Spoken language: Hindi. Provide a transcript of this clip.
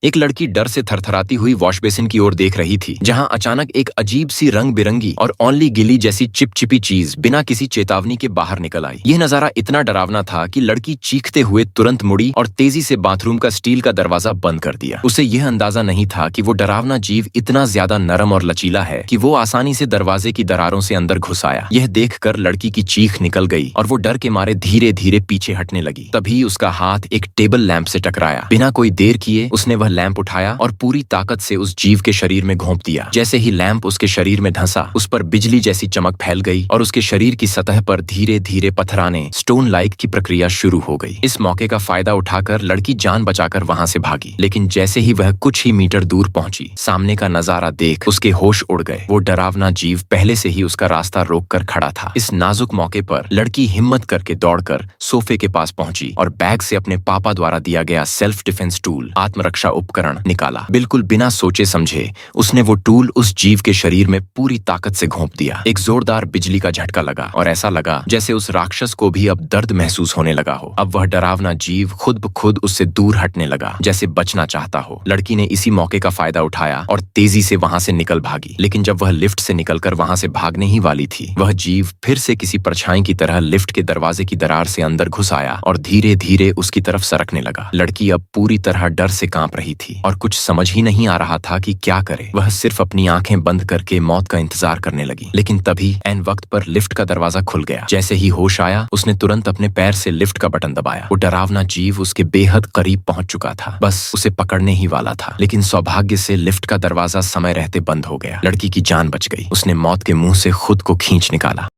एक लड़की डर से थरथराती हुई वॉश बेसिन की ओर देख रही थी, जहां अचानक एक अजीब सी रंग बिरंगी और ओनली गिली जैसी चिपचिपी चीज बिना किसी चेतावनी के बाहर निकल आई। यह नजारा इतना डरावना था कि लड़की चीखते हुए तुरंत मुड़ी और तेजी से बाथरूम का स्टील का दरवाजा बंद कर दिया। उसे यह अंदाजा नहीं था कि वो डरावना जीव इतना ज्यादा नरम और लचीला है कि वो आसानी से दरवाजे की दरारों से अंदर घुस आया। यह देखकर लड़की की चीख निकल गई और वो डर के मारे धीरे धीरे पीछे हटने लगी। तभी उसका हाथ एक टेबल लैंप से टकराया। बिना कोई देर किए उसने वह लैंप उठाया और पूरी ताकत से उस जीव के शरीर में घोंप दिया। जैसे ही लैंप उसके शरीर में धंसा, उस पर बिजली जैसी चमक फैल गई और उसके शरीर की सतह पर धीरे धीरे पथराने स्टोन लाइक की प्रक्रिया शुरू हो गई। इस मौके का फायदा उठाकर लड़की जान बचाकर वहां से भागी, लेकिन जैसे ही वह कुछ ही मीटर दूर पहुंची, सामने का नजारा देख उसके होश उड़ गए। वो डरावना जीव पहले से ही उसका रास्ता रोक कर खड़ा था। इस नाजुक मौके पर लड़की हिम्मत करके दौड़कर सोफे के पास पहुंची और बैग से अपने पापा द्वारा दिया गया सेल्फ डिफेंस टूल, आत्मरक्षा उपकरण निकाला। बिल्कुल बिना सोचे समझे उसने वो टूल उस जीव के शरीर में पूरी ताकत से घोंप दिया। एक जोरदार बिजली का झटका लगा और ऐसा लगा जैसे उस राक्षस को भी अब दर्द महसूस होने लगा हो। अब वह डरावना जीव खुद ब खुद उससे दूर हटने लगा, जैसे बचना चाहता हो। लड़की ने इसी मौके का फायदा उठाया और तेजी से वहां से निकल भागी। लेकिन जब वह लिफ्ट से निकलकर वहां से भागने ही वाली थी, वह जीव फिर से किसी परछाई की तरह लिफ्ट के दरवाजे की दरार से अंदर घुस आया और धीरे धीरे उसकी तरफ सरकने लगा। लड़की अब पूरी तरह डर से कांप रही थी और कुछ समझ ही नहीं आ रहा था कि क्या करे। वह सिर्फ अपनी आंखें बंद करके मौत का इंतजार करने लगी। लेकिन तभी ऐन वक्त पर लिफ्ट का दरवाजा खुल गया। जैसे ही होश आया, उसने तुरंत अपने पैर से लिफ्ट का बटन दबाया। वो डरावना जीव उसके बेहद करीब पहुंच चुका था, बस उसे पकड़ने ही वाला था। लेकिन सौभाग्य से लिफ्ट का दरवाजा समय रहते बंद हो गया। लड़की की जान बच गई। उसने मौत के मुंह से खुद को खींच निकाला।